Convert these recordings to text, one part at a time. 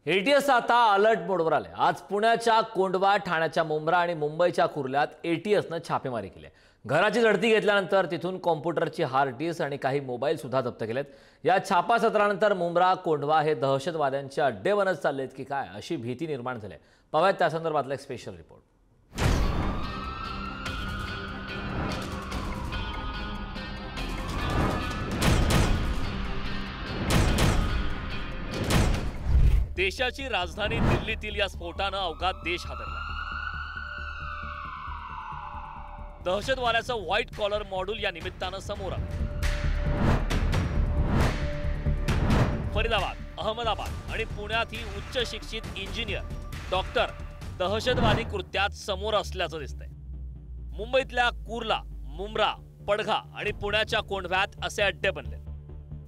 ATS आता alert मोडवर आले। आज पुण्याच्या कोंढवा, ठाण्याच्या मुंब्रा आणि मुंबईच्या कुर्ल्यात एटीएसनं छापेमारी केली। घराची झडती घेतल्यानंतर तिथून कॉम्प्युटरची हार्ड डिस्क आणि काही मोबाईल सुद्धा जप्त केलेत। या छापा सत्रानंतर मुंब्रा, कोंढवा हे दहशतवाद्यांचे अड्डे बनत चाललेत की काय अशी भीती निर्माण झाली। पाहूयात त्या संदर्भातला एक स्पेशल रिपोर्ट। देशाची राजधानी दिल्लीतील या स्फोटानं अवघा देश हादरला। दहशतवाद्याचं व्हाईट कॉलर मॉड्यूल या निमित्तानं समोर आलं। फरीदाबाद, अहमदाबाद आणि पुण्यात ही उच्च शिक्षित इंजिनियर, डॉक्टर दहशतवादी कृत्यात समोर असल्याचं दिसतंय। मुंबईतल्या कुर्ला, मुंब्रा, पडघा आणि पुण्याच्या कोंढव्यात असे अड्डे बनले।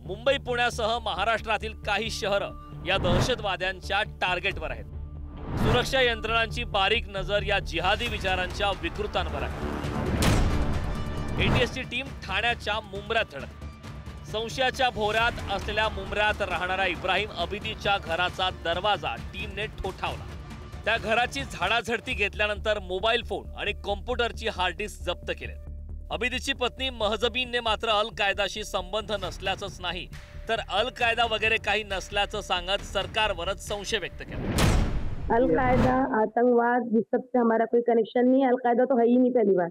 मुंबई, पुण्यासह महाराष्ट्रातील काही शहरं या दहशतवाद्यांच्या टार्गेटवर आहेत। सुरक्षा यंत्रणांची बारीक नजर या जिहादी विचारांच्या विकृतांवर आहे। एटीएसची टीम ठाण्याच्या मुंब्र्यात धडकली। संशयाच्या भोवऱ्यात असलेल्या मुंब्र्यात राहणाऱ्या इब्राहिम अबिदीच्या घराचा दरवाजा टीमने ठोठावला। त्या घराची झाडाझडती घेतल्यानंतर मोबाईल फोन आणि कॉम्प्युटरची हार्ड डिस्क जप्त केले। अबिदीची पत्नी महजबीनने मात्र अल कायदाशी संबंध नसल्याचंच नाही तर अल कायदा वगैरे काही नसल्याचं सांगत सरकारवरच संशय व्यक्त केला। अल कायदा, आतंकवाद, इस सब से हमारा कोई कनेक्शन नहीं है। अल कायदा तो है ही नहीं, पहली बात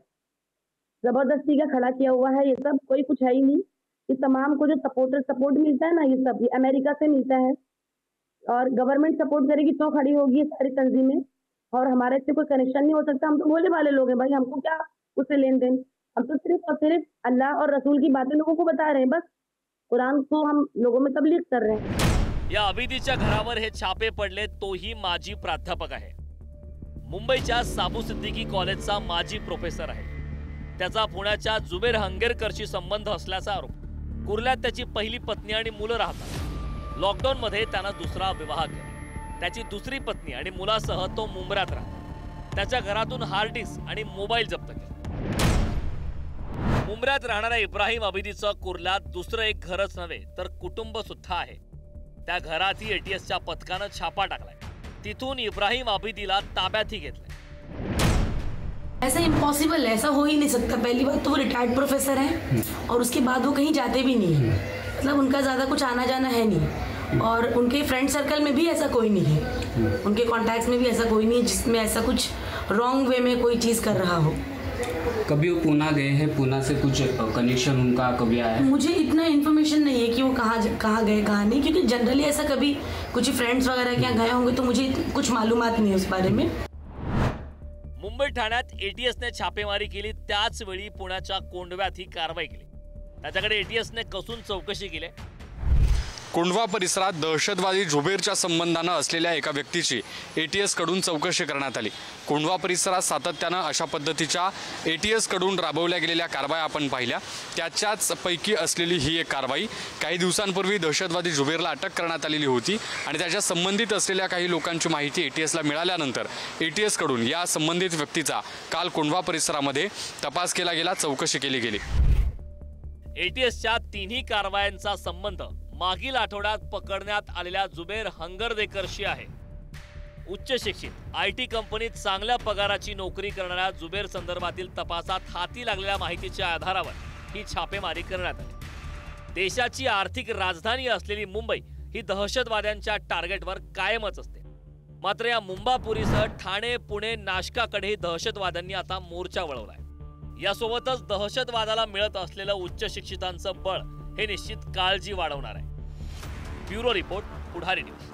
जबरदस्ती का खड़ा किया हुआ है। ये सब कोई कुछ है ही नहीं। ये तमाम को जो सपोर्ट मिलता है ना, ये सब अमेरिका से मिलता है और गवर्नमेंट सपोर्ट करेगी तो खड़ी होगी ये सारी तंजीमें। और हमारे से कोई कनेक्शन नहीं हो सकता। हम तो बोले वाले लोग हैं भाई, हमको क्या उससे लेन देन। हम तो सिर्फ और सिर्फ अल्लाह और रसूल की बातें लोगों को बता रहे हैं, बस कुरान को हम लोगों में तबलीग कर रहे हैं। या अबिदीच्या घरावर हे छापे पडले तोही माजी प्राध्यापक आहे। मुंबईच्या साबू सिद्दीकी कॉलेजचा माजी प्रोफेसर आहे। त्याचा पुण्याच्या जुबेर हंगेरकरशी संबंध असल्याचा आरोप। कुर्ल्यात त्याची पहिली पत्नी आणि मुलं राहतात। लॉकडाऊन मध्ये त्यानं दुसरा विवाह केला। त्याची दुसरी पत्नी आणि मुलासह तो मुंब्र्यात राहतो। त्याच्या घरातून हार्ड डिस्क आणि मोबाईल जप्त केले। मुंब्र्यात राहणाऱ्या इब्राहिम अबिदीचं कुर्ल्यात दुसरं एक घरच नव्हे तर कुटुंब सुद्धा आहे। त्या घरातही एटीएसच्या पथकानं छापा टाकलाय। तिथून इब्राहिम अबिदीला ताब्यातही घेतलंय। ऐसा इम्पॉसिबल है, ऐसा हो ही नहीं सकता। पहली बात तो वो रिटायर्ड प्रोफेसर है और उसके बाद वो कहीं जाते भी नहीं है। मतलब उनका ज़्यादा कुछ आना जाना है नहीं और उनके फ्रेंड सर्कल में भी ऐसा कोई नहीं है। उनके कॉन्टैक्ट्स में भी ऐसा कोई नहीं है जिसमें ऐसा कुछ रॉन्ग वे में कोई चीज़ कर रहा हो। कभी वो पूना गए हैं? पूना से कुछ कनेक्शन उनका कभी आया है? मुझे इतना इन्फॉर्मेशन नहीं है कि वो कहाँ गए कहाँ नहीं, क्योंकि जनरली ऐसा कभी कुछ फ्रेंड्स वगैरह के यहाँ गए होंगे तो मुझे कुछ मालूमात नहीं है उस बारे में। मुंबई ठाण्यात एटीएसने छापेमारी केली, त्याच वेळी पुण्याच्या कोंढव्यात ही कारवाई केली। त्याच्याकडे एटीएसने कसून चौकशी केली। कोंढवा परिसरात दहशतवादी जुबेरच्या संबंधानं असलेल्या एका व्यक्तीची एटीएस कडून चौकशी करण्यात आली। कोंढवा परिसरात सातत्यानं अशा पद्धतीच्या एटीएस कडून राबवल्या गेलेल्या कारवाया आपण पाहिल्या। त्याच्याच पैकी असलेली ही एक कारवाई। काही दिवसांपूर्वी दहशतवादी जुबेरला अटक करण्यात आलेली होती आणि त्याच्या संबंधित असलेल्या काही लोकांची माहिती एटीएसला मिळाल्यानंतर एटीएस कडून या संबंधित व्यक्तीचा काल कोंढवा परिसरामध्ये तपास केला गेला, चौकशी केली गेली। एटीएसच्या तिन्ही कारवायांचा संबंध मागील आठवड्यात पकडण्यात आलेल्या जुबेर हंगरदेकरशी आहे। उच्च शिक्षित आयटी कंपनीत चांगल्या पगाराची नोकरी करणाऱ्या जुबेर संदर्भातील तपासात हाती लागलेल्या माहितीच्या आधारावर ही छापेमारी करण्यात आली। देशाची आर्थिक राजधानी असलेली मुंबई ही दहशतवाद्यांच्या टार्गेटवर कायमच असते। मात्र या मुंबापुरीसह ठाणे, पुणे, नाशकाकडेही दहशतवाद्यांनी आता मोर्चा वळवलाय। यासोबतच दहशतवादाला मिळत असलेलं उच्च शिक्षितांचं बळ हे निश्चित काळजी वाढवणार आहे। ब्युरो रिपोर्ट, पुढारी न्यूज।